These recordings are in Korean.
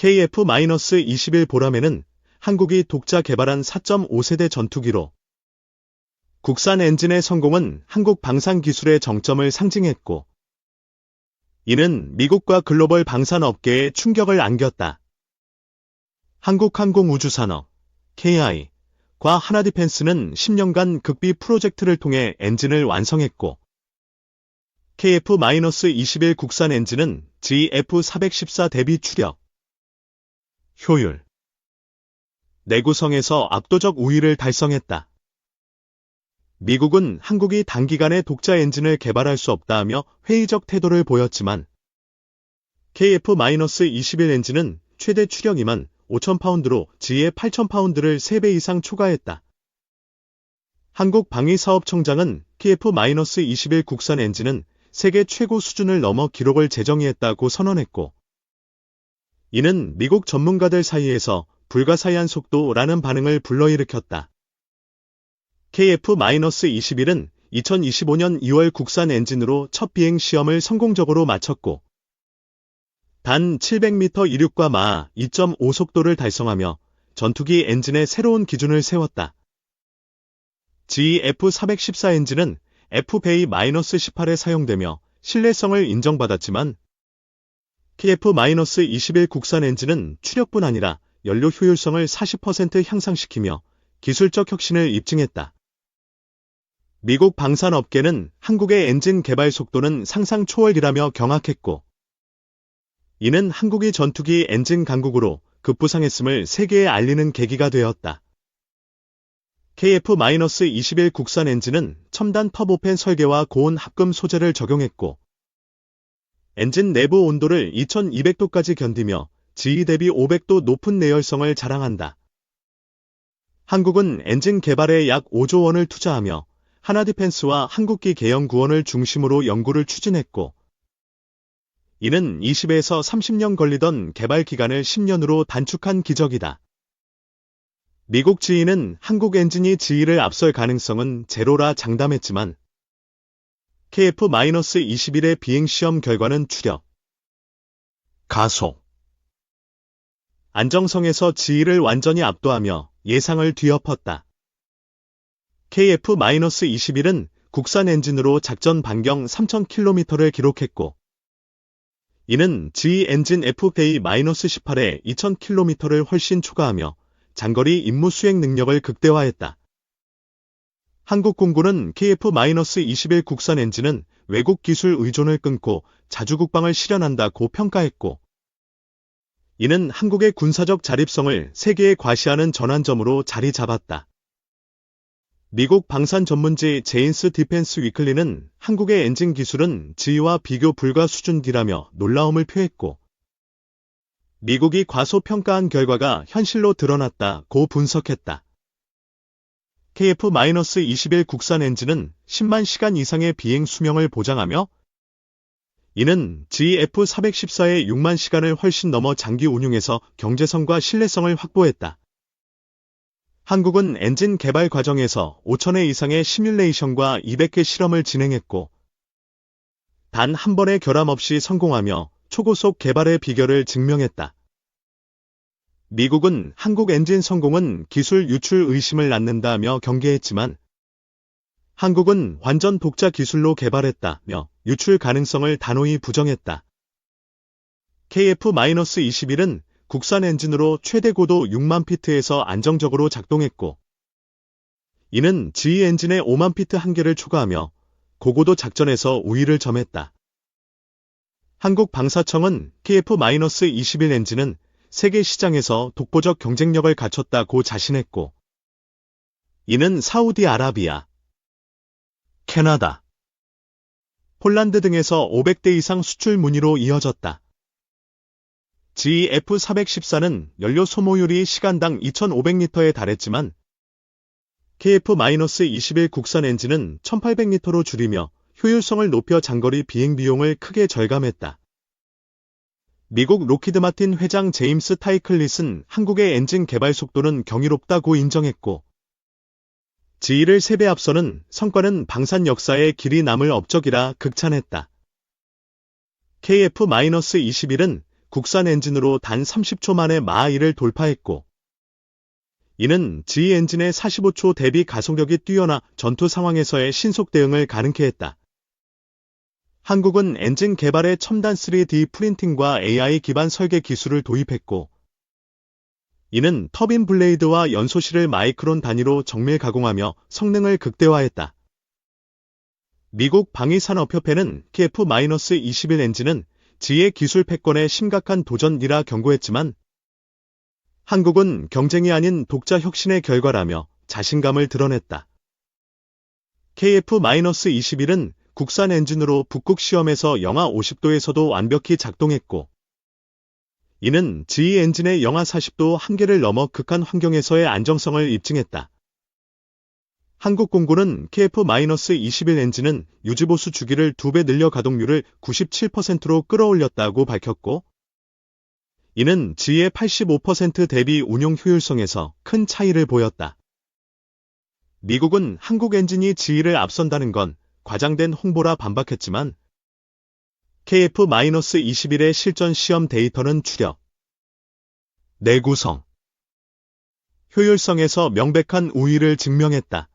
KF-21 보라매는 한국이 독자 개발한 4.5세대 전투기로 국산 엔진의 성공은 한국 방산 기술의 정점을 상징했고, 이는 미국과 글로벌 방산 업계에 충격을 안겼다. 한국항공우주산업, KI과 하나디펜스는 10년간 극비 프로젝트를 통해 엔진을 완성했고, KF-21 국산 엔진은 GF414 대비 추력, 효율, 내구성에서 압도적 우위를 달성했다. 미국은 한국이 단기간에 독자 엔진을 개발할 수 없다하며 회의적 태도를 보였지만, KF-21 엔진은 최대 추력 25,000파운드로 지의 8,000파운드를 3배 이상 초과했다. 한국방위사업청장은 KF-21 국산 엔진은 세계 최고 수준을 넘어 기록을 재정의했다고 선언했고, 이는 미국 전문가들 사이에서 불가사의한 속도라는 반응을 불러일으켰다. KF-21은 2025년 2월 국산 엔진으로 첫 비행 시험을 성공적으로 마쳤고, 단 700m 이륙과 마하 2.5 속도를 달성하며 전투기 엔진의 새로운 기준을 세웠다. GF414 엔진은 FPA-18에 사용되며 신뢰성을 인정받았지만, KF-21 국산 엔진은 추력뿐 아니라 연료 효율성을 40% 향상시키며 기술적 혁신을 입증했다. 미국 방산업계는 한국의 엔진 개발 속도는 상상 초월이라며 경악했고, 이는 한국이 전투기 엔진 강국으로 급부상했음을 세계에 알리는 계기가 되었다. KF-21 국산 엔진은 첨단 터보팬 설계와 고온 합금 소재를 적용했고, 엔진 내부 온도를 2200도까지 견디며 지휘 대비 500도 높은 내열성을 자랑한다. 한국은 엔진 개발에 약 5조 원을 투자하며 하나디펜스와 한국기 개형 구원을 중심으로 연구를 추진했고, 이는 20에서 30년 걸리던 개발 기간을 10년으로 단축한 기적이다. 미국 지휘는 한국 엔진이 지휘를 앞설 가능성은 제로라 장담했지만, KF-21의 비행시험 결과는 추력, 가속, 안정성에서 지휘를 완전히 압도하며 예상을 뒤엎었다. KF-21은 국산 엔진으로 작전 반경 3000km를 기록했고, 이는 지휘 엔진 FPA-18의 2000km를 훨씬 초과하며 장거리 임무 수행 능력을 극대화했다. 한국 공군은 KF-21 국산 엔진은 외국 기술 의존을 끊고 자주 국방을 실현한다고 평가했고, 이는 한국의 군사적 자립성을 세계에 과시하는 전환점으로 자리 잡았다. 미국 방산 전문지 제인스 디펜스 위클리는 한국의 엔진 기술은 지휘와 비교 불가 수준이라며 놀라움을 표했고, 미국이 과소평가한 결과가 현실로 드러났다고 분석했다. KF-21 국산 엔진은 10만 시간 이상의 비행 수명을 보장하며, 이는 GF414의 6만 시간을 훨씬 넘어 장기 운용에서 경제성과 신뢰성을 확보했다. 한국은 엔진 개발 과정에서 5,000회 이상의 시뮬레이션과 200회 실험을 진행했고, 단 한 번의 결함 없이 성공하며 초고속 개발의 비결을 증명했다. 미국은 한국 엔진 성공은 기술 유출 의심을 낳는다며 경계했지만, 한국은 완전 독자 기술로 개발했다며 유출 가능성을 단호히 부정했다. KF-21은 국산 엔진으로 최대 고도 6만 피트에서 안정적으로 작동했고, 이는 지휘 엔진의 5만 피트 한계를 초과하며 고고도 작전에서 우위를 점했다. 한국 방사청은 KF-21 엔진은 세계 시장에서 독보적 경쟁력을 갖췄다고 자신했고, 이는 사우디아라비아, 캐나다, 폴란드 등에서 500대 이상 수출 문의로 이어졌다. GF414는 연료 소모율이 시간당 2,500리터에 달했지만, KF-21 국산 엔진은 1,800리터로 줄이며 효율성을 높여 장거리 비행 비용을 크게 절감했다. 미국 로키드 마틴 회장 제임스 타이클릿은 한국의 엔진 개발 속도는 경이롭다고 인정했고, 지휘를 3배 앞서는 성과는 방산 역사에 길이 남을 업적이라 극찬했다. KF-21은 국산 엔진으로 단 30초 만에 마하 1을 돌파했고, 이는 GE 엔진의 45초 대비 가속력이 뛰어나 전투 상황에서의 신속 대응을 가능케 했다. 한국은 엔진 개발에 첨단 3D 프린팅과 AI 기반 설계 기술을 도입했고, 이는 터빈 블레이드와 연소실을 마이크론 단위로 정밀 가공하며 성능을 극대화했다. 미국 방위산업협회는 KF-21 엔진은 GE의 기술 패권에 심각한 도전이라 경고했지만, 한국은 경쟁이 아닌 독자 혁신의 결과라며 자신감을 드러냈다. KF-21은 국산 엔진으로 북극 시험에서 영하 50도에서도 완벽히 작동했고, 이는 GE 엔진의 영하 40도 한계를 넘어 극한 환경에서의 안정성을 입증했다. 한국 공군은 KF-21 엔진은 유지보수 주기를 2배 늘려 가동률을 97%로 끌어올렸다고 밝혔고, 이는 GE의 85% 대비 운용 효율성에서 큰 차이를 보였다. 미국은 한국 엔진이 GE를 앞선다는 건 과장된 홍보라 반박했지만, KF-21의 실전 시험 데이터는 추력, 내구성, 효율성에서 명백한 우위를 증명했다.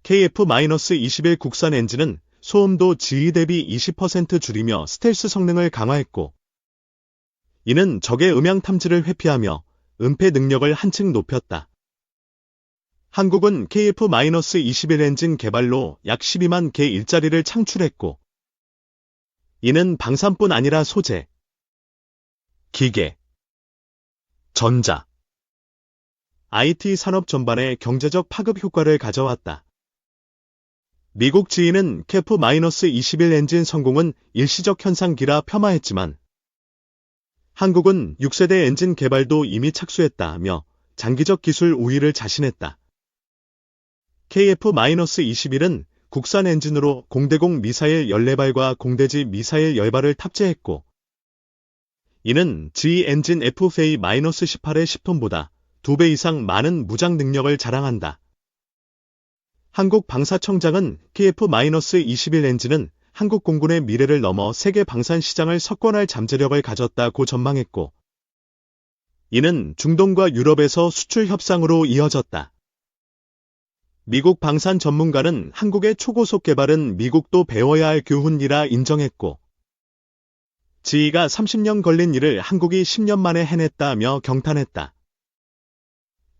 KF-21 국산 엔진은 소음도 GE 대비 20% 줄이며 스텔스 성능을 강화했고, 이는 적의 음향 탐지를 회피하며 은폐 능력을 한층 높였다. 한국은 KF-21 엔진 개발로 약 12만 개 일자리를 창출했고, 이는 방산뿐 아니라 소재, 기계, 전자, IT 산업 전반에 경제적 파급 효과를 가져왔다. 미국 GE는 KF-21 엔진 성공은 일시적 현상기라 폄하했지만, 한국은 6세대 엔진 개발도 이미 착수했다며 장기적 기술 우위를 자신했다. KF-21은 국산 엔진으로 공대공 미사일 14발과 공대지 미사일 10발을 탑재했고, 이는 GE 엔진 FA-18의 10톤보다 2배 이상 많은 무장 능력을 자랑한다. 한국 방사청장은 KF-21 엔진은 한국 공군의 미래를 넘어 세계 방산 시장을 석권할 잠재력을 가졌다고 전망했고, 이는 중동과 유럽에서 수출 협상으로 이어졌다. 미국 방산 전문가는 한국의 초고속 개발은 미국도 배워야 할 교훈이라 인정했고, GE가 30년 걸린 일을 한국이 10년 만에 해냈다며 경탄했다.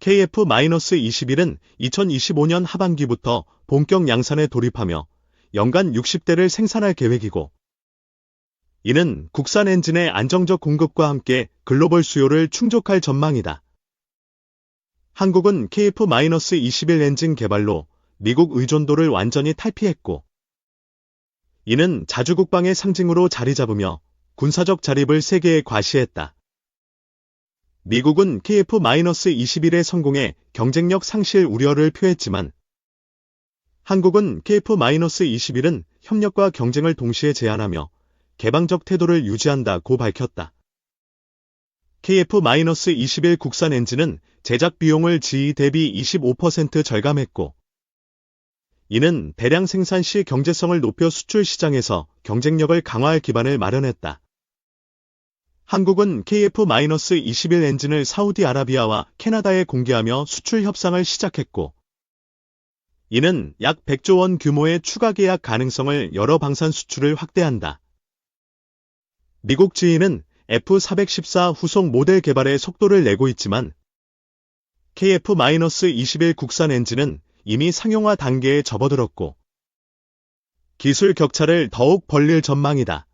KF-21은 2025년 하반기부터 본격 양산에 돌입하며 연간 60대를 생산할 계획이고, 이는 국산 엔진의 안정적 공급과 함께 글로벌 수요를 충족할 전망이다. 한국은 KF-21 엔진 개발로 미국 의존도를 완전히 탈피했고, 이는 자주국방의 상징으로 자리 잡으며 군사적 자립을 세계에 과시했다. 미국은 KF-21의 성공에 경쟁력 상실 우려를 표했지만, 한국은 KF-21은 협력과 경쟁을 동시에 제한하며 개방적 태도를 유지한다고 밝혔다. KF-21 국산 엔진은 제작 비용을 GE 대비 25% 절감했고, 이는 대량 생산 시 경제성을 높여 수출 시장에서 경쟁력을 강화할 기반을 마련했다. 한국은 KF-21 엔진을 사우디아라비아와 캐나다에 공개하며 수출 협상을 시작했고, 이는 약 100조 원 규모의 추가 계약 가능성을 열어 방산 수출을 확대한다. 미국 GE는 F414 후속 모델 개발에 속도를 내고 있지만, KF-21 국산 엔진은 이미 상용화 단계에 접어들었고, 기술 격차를 더욱 벌릴 전망이다.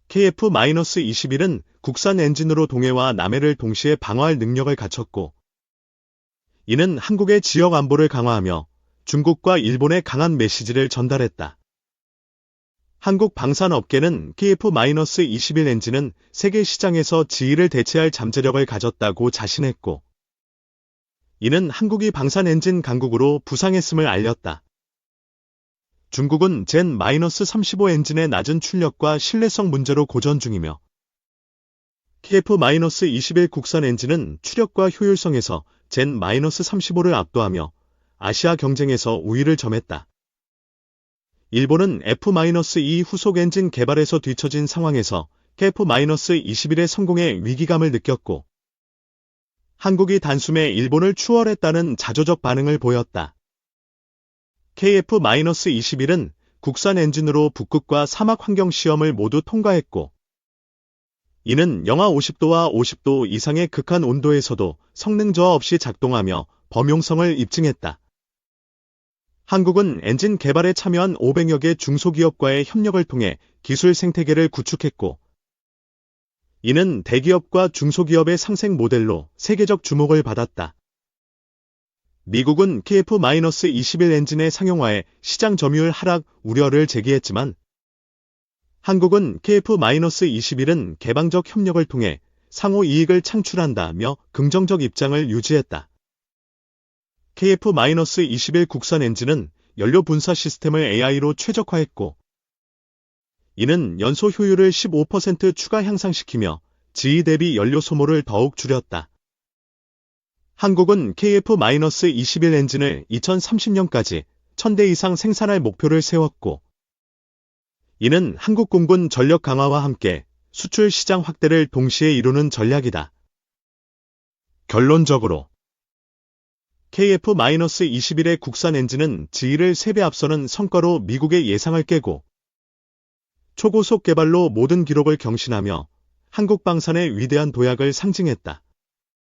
KF-21은 국산 엔진으로 동해와 남해를 동시에 방어할 능력을 갖췄고, 이는 한국의 지역 안보를 강화하며 중국과 일본에 강한 메시지를 전달했다. 한국 방산업계는 KF-21 엔진은 세계 시장에서 GE를 대체할 잠재력을 가졌다고 자신했고, 이는 한국이 방산 엔진 강국으로 부상했음을 알렸다. 중국은 젠-35 엔진의 낮은 출력과 신뢰성 문제로 고전 중이며, KF-21 국산 엔진은 출력과 효율성에서 젠-35를 압도하며 아시아 경쟁에서 우위를 점했다. 일본은 F-2 후속 엔진 개발에서 뒤처진 상황에서 KF-21의 성공에 위기감을 느꼈고, 한국이 단숨에 일본을 추월했다는 자조적 반응을 보였다. KF-21은 국산 엔진으로 북극과 사막 환경 시험을 모두 통과했고, 이는 영하 50도와 50도 이상의 극한 온도에서도 성능 저하 없이 작동하며 범용성을 입증했다. 한국은 엔진 개발에 참여한 500여 개 중소기업과의 협력을 통해 기술 생태계를 구축했고, 이는 대기업과 중소기업의 상생 모델로 세계적 주목을 받았다. 미국은 KF-21 엔진의 상용화에 시장 점유율 하락 우려를 제기했지만, 한국은 KF-21은 개방적 협력을 통해 상호 이익을 창출한다며 긍정적 입장을 유지했다. KF-21 국산 엔진은 연료 분사 시스템을 AI로 최적화했고, 이는 연소 효율을 15% 추가 향상시키며 지희 대비 연료 소모를 더욱 줄였다. 한국은 KF-21 엔진을 2030년까지 1000대 이상 생산할 목표를 세웠고, 이는 한국 공군 전력 강화와 함께 수출 시장 확대를 동시에 이루는 전략이다. 결론적으로 KF-21의 국산 엔진은 지희를 3배 앞서는 성과로 미국의 예상을 깨고, 초고속 개발로 모든 기록을 경신하며 한국 방산의 위대한 도약을 상징했다.